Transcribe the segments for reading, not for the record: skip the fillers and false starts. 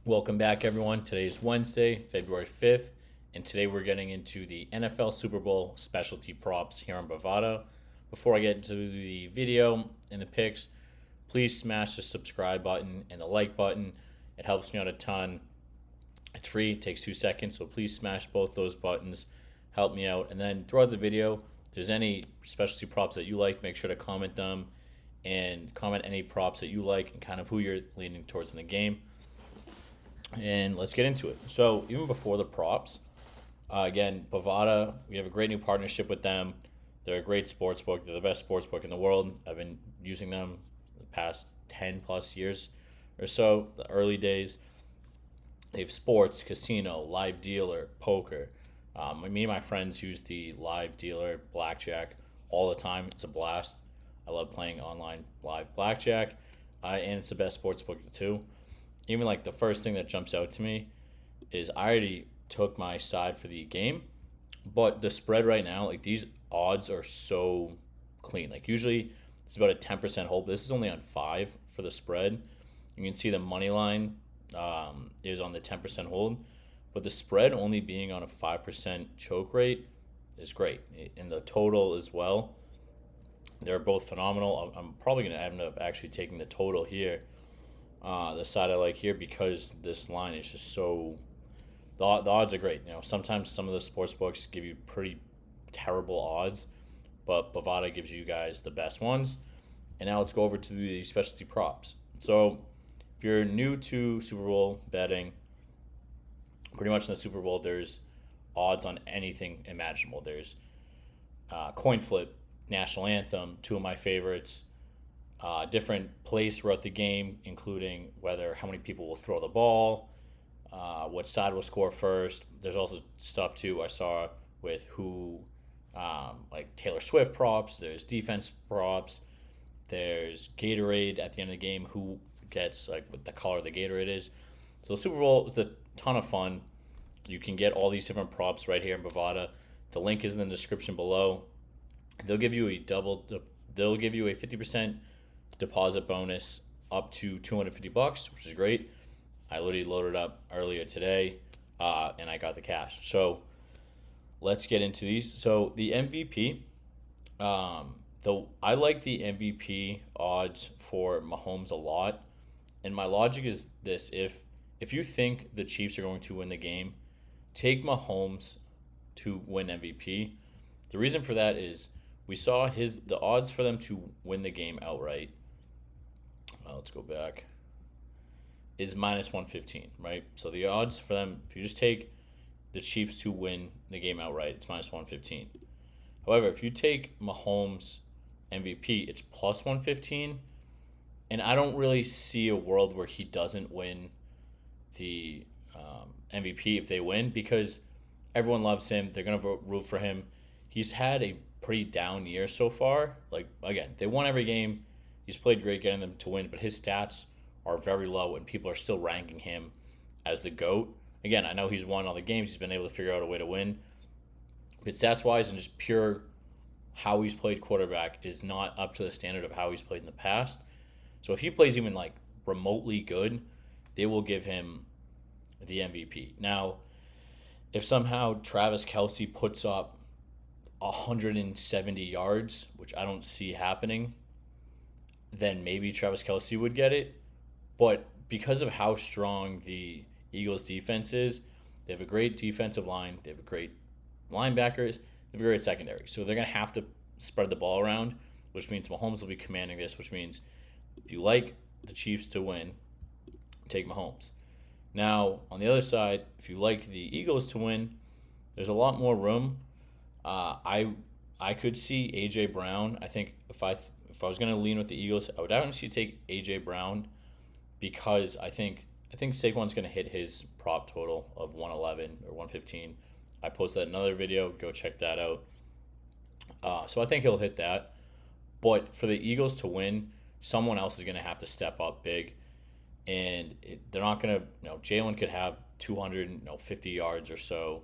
Welcome back, everyone. Today is Wednesday, February 5th, and today we're getting into the NFL Super Bowl specialty props here on Bovada. Before I get into the video and the picks, please smash the subscribe button and the like button. It helps me out a ton. It's free, it takes 2 seconds, so please smash both those buttons. Help me out. And then throughout the video, if there's any specialty props that you like, make sure to comment them and comment any props that you like and kind of who you're leaning towards in the game. And let's get into it. So even before the props, again, Bovada, we have a great new partnership with them. They're a great sportsbook. They're the best sportsbook in the world. I've been using them the past 10 plus years or so, the early days. They have sports, casino, live dealer, poker. Me and my friends use the live dealer blackjack all the time. It's a blast. I love playing online live blackjack, and it's the best sportsbook too. Even like the first thing that jumps out to me is I already took my side for the game, but the spread right now, like these odds are so clean. Like usually it's about a 10% hold. This is only on 5 for the spread. You can see the money line is on the 10% hold, but the spread only being on a 5% choke rate is great. And the total as well, they're both phenomenal. I'm probably going to end up actually taking the total here. The side I like here because this line is just so the odds are great. Sometimes some of the sports books give you pretty terrible odds, but Bovada gives you guys the best ones. And now let's go over to the specialty props. So if you're new to Super Bowl betting, pretty much in the Super Bowl there's odds on anything imaginable. There's coin flip, national anthem, two of my favorites. Different plays throughout the game, including how many people will throw the ball, what side will score first. There's also stuff too I saw with who, like Taylor Swift props. There's defense props. There's Gatorade at the end of the game. Who gets like what the color of the Gatorade is. So the Super Bowl is a ton of fun. You can get all these different props right here in Bovada. The link is in the description below. They'll give you a 50% deposit bonus up to $250, which is great. I literally loaded up earlier today, and I got the cash. So let's get into these. So the MVP, I like the MVP odds for Mahomes a lot, and my logic is this: if you think the Chiefs are going to win the game, take Mahomes to win MVP. The reason for that is we saw the odds for them to win the game outright. Let's go back. Is minus 115, right? So the odds for them, if you just take the Chiefs to win the game outright, it's minus 115. However, if you take Mahomes MVP, it's plus 115. And I don't really see a world where he doesn't win the MVP if they win, because everyone loves him. They're going to root for him. He's had a pretty down year so far. Like, again, they won every game. He's played great getting them to win, but his stats are very low, and people are still ranking him as the GOAT. Again, I know he's won all the games. He's been able to figure out a way to win. But stats-wise and just pure how he's played quarterback is not up to the standard of how he's played in the past. So if he plays even like remotely good, they will give him the MVP. Now, if somehow Travis Kelce puts up 170 yards, which I don't see happening, then maybe Travis Kelce would get it. But because of how strong the Eagles' defense is, they have a great defensive line. They have a great linebackers. They have a great secondary. So they're going to have to spread the ball around, which means Mahomes will be commanding this, which means if you like the Chiefs to win, take Mahomes. Now, on the other side, if you like the Eagles to win, there's a lot more room. I could see A.J. Brown. I think if I was going to lean with the Eagles, I would actually take A.J. Brown, because I think Saquon's going to hit his prop total of 111 or 115. I posted another video. Go check that out. So I think he'll hit that. But for the Eagles to win, someone else is going to have to step up big. And they're not going to, Jalen could have 250 yards or so.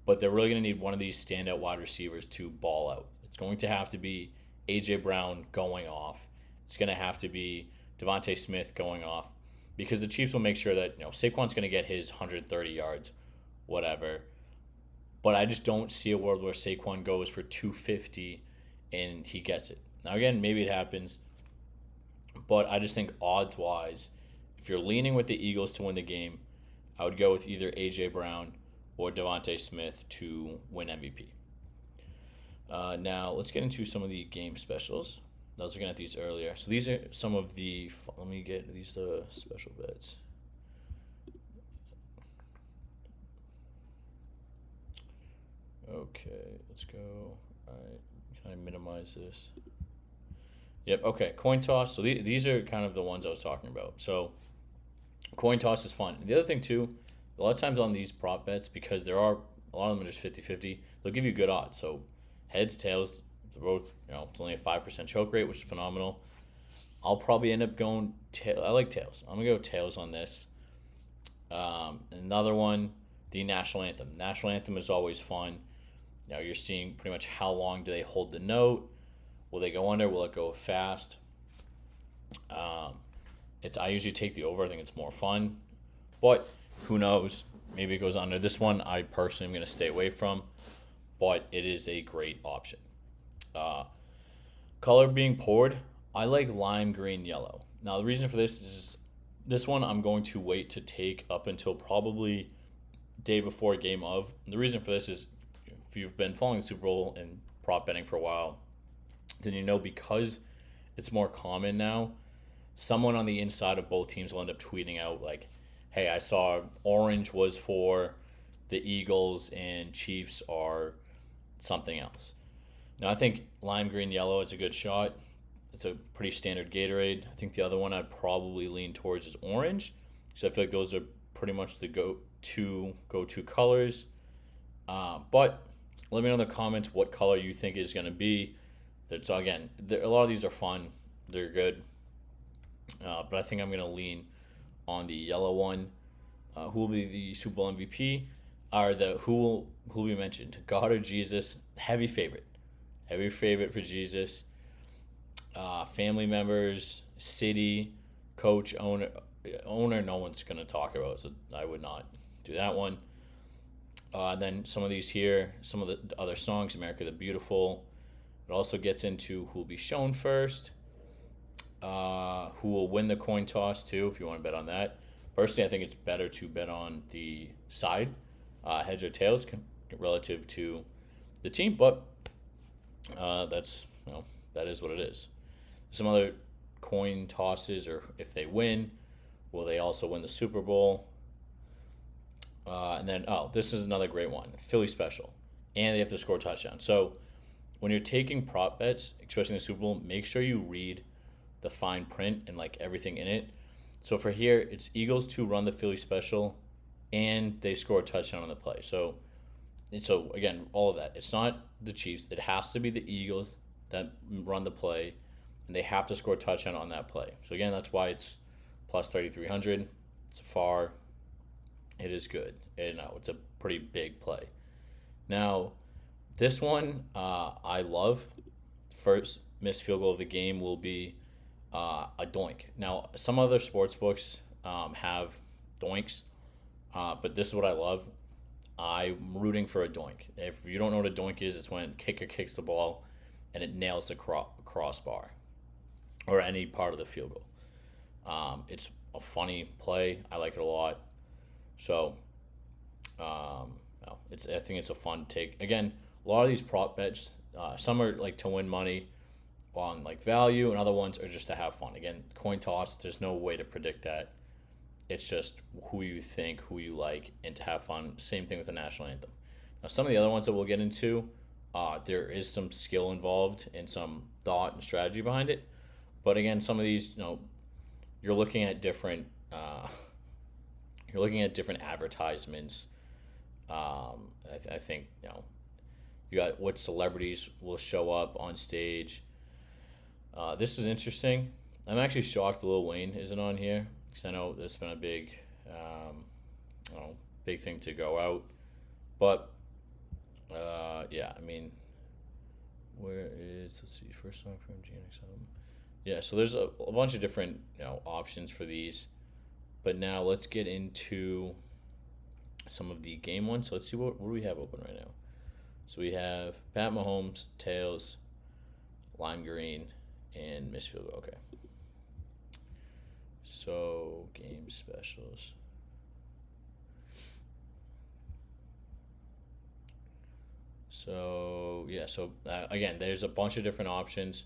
But they're really going to need one of these standout wide receivers to ball out. It's going to have to be A.J. Brown going off. It's going to have to be Devontae Smith going off. because the Chiefs will make sure that Saquon's going to get his 130 yards, whatever. But I just don't see a world where Saquon goes for 250 and he gets it. Now again, maybe it happens, but I just think odds wise, if you're leaning with the Eagles to win the game, I would go with either AJ Brown or Devontae Smith to win MVP. Now let's get into some of the game specials. I was looking at these earlier. So these are some of the. Let me get these special bets. Okay, let's go. All right, can I minimize this? Yep. Okay, coin toss. So these are kind of the ones I was talking about. So coin toss is fun. The other thing too, a lot of times on these prop bets, because there are a lot of them are just 50-50, they'll give you good odds. So heads, tails, they're both, it's only a 5% choke rate, which is phenomenal. I'll probably end up going I like tails. I'm gonna go tails on this. Another one, the national anthem. National anthem is always fun. Now you're seeing pretty much how long do they hold the note. Will they go under? Will it go fast? I usually take the over. I think it's more fun, but who knows? Maybe it goes under. This one I personally am going to stay away from, but it is a great option. Color being poured, I like lime green yellow. Now the reason for this is this one I'm going to wait to take up until probably day before game of. And the reason for this is if you've been following the Super Bowl and prop betting for a while, then because it's more common now, someone on the inside of both teams will end up tweeting out like, hey, I saw orange was for the Eagles and Chiefs are something else. Now I think lime green yellow is a good shot. It's a pretty standard Gatorade. I think the other one I'd probably lean towards is orange, because I feel like those are pretty much the go-to colors. But let me know in the comments what color you think is going to be. So again, a lot of these are fun. They're good. But I think I'm going to lean on the yellow one. Who will be the Super Bowl MVP? Or who will be mentioned? God or Jesus? Heavy favorite. Heavy favorite for Jesus. Family members, city, coach, owner, no one's going to talk about, so I would not do that one. Then some of these here, some of the other songs, America the Beautiful. It also gets into who will be shown first, who will win the coin toss too, if you want to bet on that. Personally, I think it's better to bet on the side, heads or tails, relative to the team, but that is what it is. Some other coin tosses, or if they win, will they also win the Super Bowl? And then, this is another great one, Philly special, and they have to score a touchdown. So when you're taking prop bets, especially in the Super Bowl, make sure you read the fine print and everything in it. So for here, it's Eagles to run the Philly special, and they score a touchdown on the play. So again, all of that. It's not the Chiefs. It has to be the Eagles that run the play, and they have to score a touchdown on that play. So again, that's why it's plus 3,300. It's far. It is good. It's a pretty big play. Now, this one I love. First missed field goal of the game will be a doink. Now, some other sports books have doinks, but this is what I love. I'm rooting for a doink. If you don't know what a doink is, it's when kicker kicks the ball and it nails the crossbar or any part of the field goal. It's a funny play. I like it a lot. So, I think it's a fun take. Again, a lot of these prop bets, some are to win money on value, and other ones are just to have fun. Again, coin toss, there's no way to predict that. It's just who you think, who you like, and to have fun. Same thing with the national anthem. Now, some of the other ones that we'll get into, there is some skill involved and some thought and strategy behind it. But again, some of these, you're looking at different. You're looking at different advertisements. I think you got what celebrities will show up on stage. This is interesting. I'm actually shocked Lil Wayne isn't on here, because I know there's been a big thing to go out. But yeah, I mean, let's see, first song from GNX album. Yeah, so there's a bunch of different options for these. But now let's get into some of the game ones. So let's see what do we have open right now. So we have Pat Mahomes, tails, lime green, and missed field goal. Okay. So game specials. So yeah, so again, there's a bunch of different options.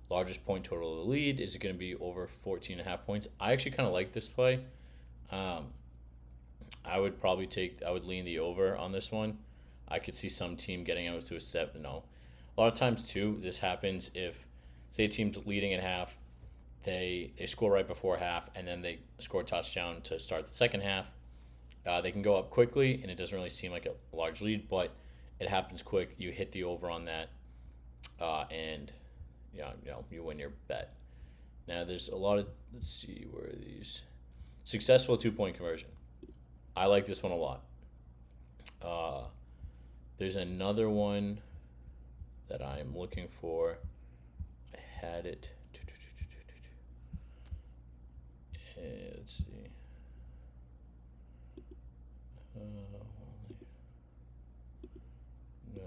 Largest point total of the lead is it going to be over 14.5 points. I actually kind of like this play. Um, I would lean the over on this one. I could see some team getting out to a set. No, a lot of times too, this happens if, say, a team's leading at half, they score right before half, and then they score a touchdown to start the second half. They can go up quickly, and it doesn't really seem like a large lead, but it happens quick. You hit the over on that, and you win your bet. Now there's a lot of, let's see, where are these? Successful 2-point conversion. I like this one a lot. There's another one that I'm looking for. I had it. Let's see. No.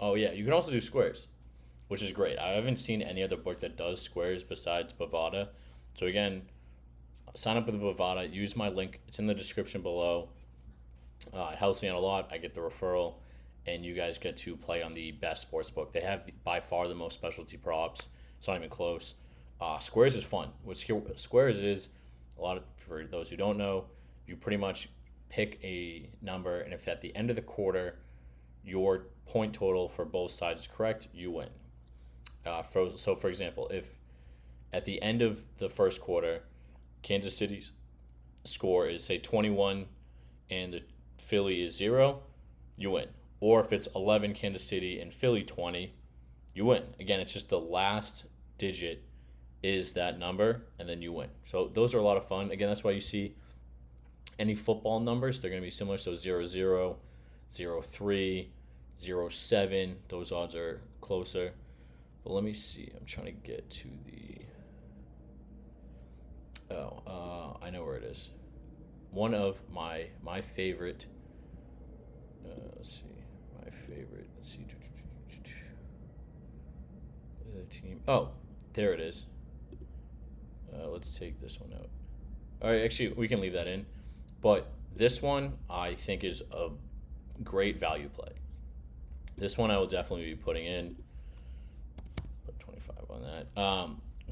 Oh yeah, you can also do squares, which is great. I haven't seen any other book that does squares besides Bovada. So again, sign up with the Bovada. Use my link. It's in the description below. It helps me out a lot. I get the referral, and you guys get to play on the best sports book. They have by far the most specialty props. It's not even close. Squares is fun. What Squares is, for those who don't know, you pretty much pick a number, and if at the end of the quarter your point total for both sides is correct, you win. For example, if at the end of the first quarter, Kansas City's score is, say, 21 and the Philly is 0, you win. Or if it's 11 Kansas City and Philly 20, you win. Again, it's just the last digit is that number, and then you win. So those are a lot of fun. Again, that's why you see any football numbers, they're going to be similar. So 0-0, 0-3, 0-7, those odds are closer. But let me see. I'm trying to get to the... I know where it is. One of my favorite... let's see. My favorite... Let's see. The team... Oh, there it is. Let's take this one out. All right, actually, we can leave that in. But this one, I think, is a great value play. This one I will definitely be putting in. Put 25 on that.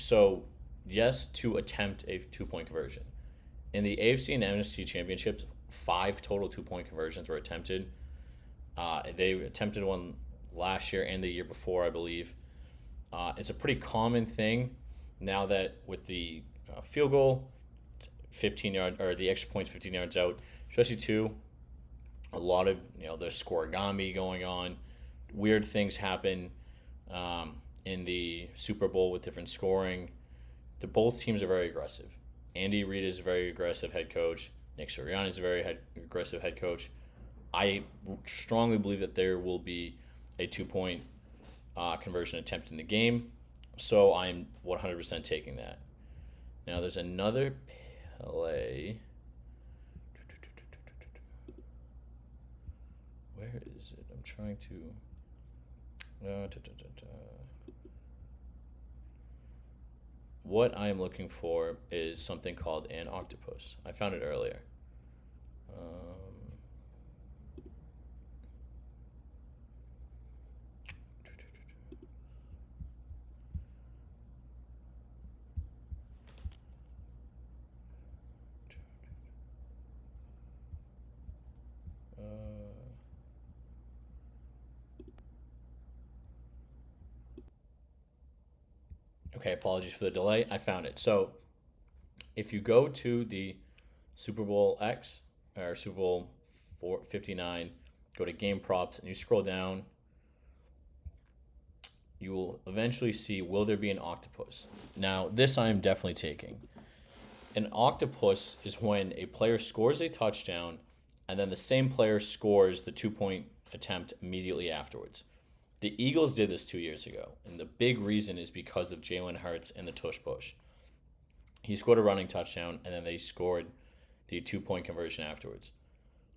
So, yes, to attempt a 2-point conversion. In the AFC and NFC championships, 5 total 2-point conversions were attempted. They attempted one last year and the year before, I believe. It's a pretty common thing now that with the field goal, 15 yard or the extra points 15 yards out, especially too, a lot of there's scoregami going on. Weird things happen in the Super Bowl with different scoring. Both teams are very aggressive. Andy Reid is a very aggressive head coach. Nick Sirianni is a very aggressive head coach. I strongly believe that there will be a 2-point conversion attempt in the game, so I'm 100% taking that. Now there's another play. Where is it? I'm trying to... What I am looking for is something called an octopus. I found it earlier. Okay, apologies for the delay. I found it. So if you go to the Super Bowl X or Super Bowl 59, go to game props, and you scroll down, you will eventually see, will there be an octopus? Now, this I am definitely taking. An octopus is when a player scores a touchdown and then the same player scores the 2-point attempt immediately afterwards. The Eagles did this 2 years ago, and the big reason is because of Jalen Hurts and the tush push. He scored a running touchdown, and then they scored the 2-point conversion afterwards.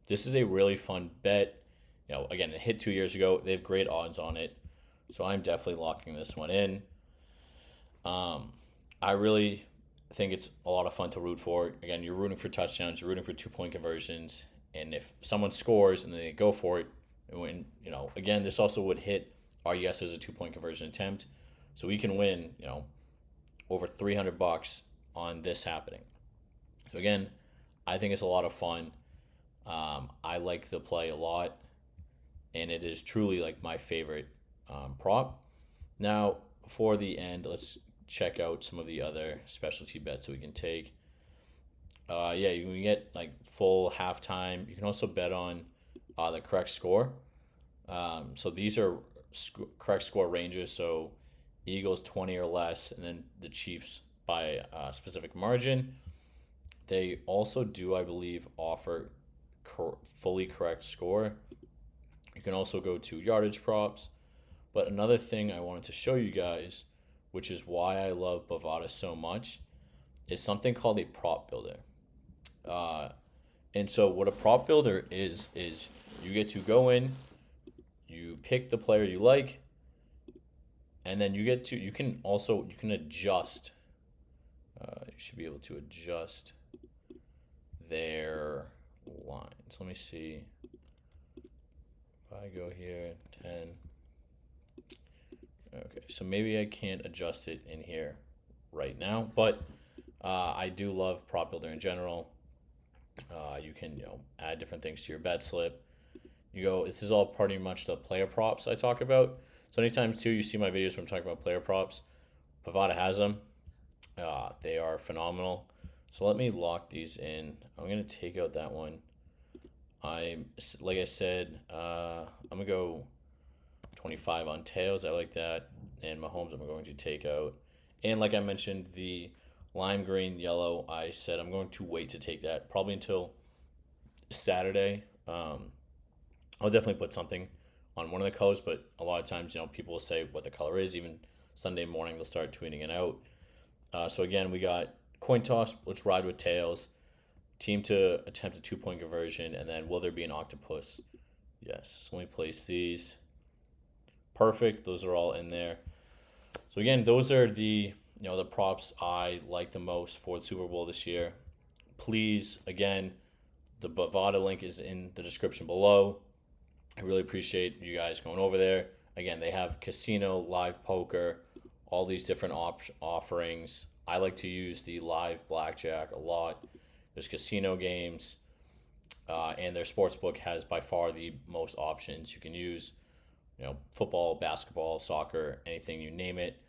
This is a really fun bet. Again, it hit 2 years ago. They have great odds on it, so I'm definitely locking this one in. I really think it's a lot of fun to root for. Again, you're rooting for touchdowns, you're rooting for 2-point conversions, and if someone scores and they go for it, and when again, this also would hit our yes as a 2-point conversion attempt, so we can win over $300 on this happening. So again, I think it's a lot of fun. I like the play a lot, and it is truly like my favorite prop. Now, for the end, let's check out some of the other specialty bets that we can take. You can get like full halftime. You can also bet on the correct score. So these are correct score ranges. So Eagles 20 or less, and then the Chiefs by a specific margin. They also do, I believe, offer fully correct score. You can also go to yardage props. But another thing I wanted to show you guys, which is why I love Bovada so much, is something called a prop builder. And so what a prop builder is you get to go in, you pick the player you like, and then you can adjust. You should be able to adjust their lines. Let me see. If I go here, 10. Okay, so maybe I can't adjust it in here right now, but I do love prop builder in general. You can add different things to your bet slip. This is all pretty much the player props I talk about. So anytime too you see my videos where I'm talking about player props, Bovada has them. They are phenomenal. So let me lock these in. I'm gonna take out that one. Like I said, I'm gonna go 25 on tails. I like that. And Mahomes I'm going to take out. And like I mentioned, the lime green, yellow, I said I'm going to wait to take that probably until Saturday. I'll definitely put something on one of the colors, but a lot of times, people will say what the color is. Even Sunday morning, they'll start tweeting it out. So again, we got coin toss. Let's ride with tails. Team to attempt a 2-point conversion, and then will there be an octopus? Yes. So let me place these. Perfect. Those are all in there. So again, those are the the props I like the most for the Super Bowl this year. Please, again, the Bovada link is in the description below. I really appreciate you guys going over there. Again, they have casino, live poker, all these different offerings. I like to use the live blackjack a lot. There's casino games, and their sportsbook has by far the most options. You can use, football, basketball, soccer, anything, you name it.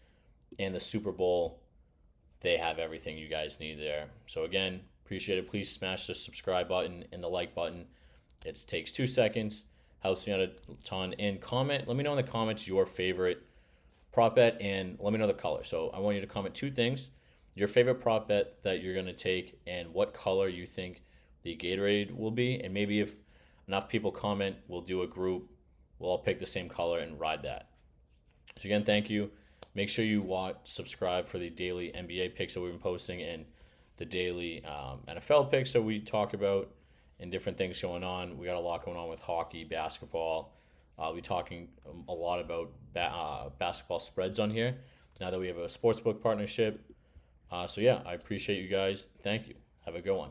And the Super Bowl, they have everything you guys need there. So again, appreciate it. Please smash the subscribe button and the like button. It takes 2 seconds. Helps me out a ton. And comment. Let me know in the comments your favorite prop bet, and let me know the color. So I want you to comment 2 things. Your favorite prop bet that you're going to take, and what color you think the Gatorade will be. And maybe if enough people comment, we'll do a group. We'll all pick the same color and ride that. So again, thank you. Make sure you subscribe for the daily NBA picks that we've been posting, and the daily NFL picks that we talk about, and different things going on. We got a lot going on with hockey, basketball. I'll be talking a lot about basketball spreads on here now that we have a sportsbook partnership. I appreciate you guys. Thank you. Have a good one.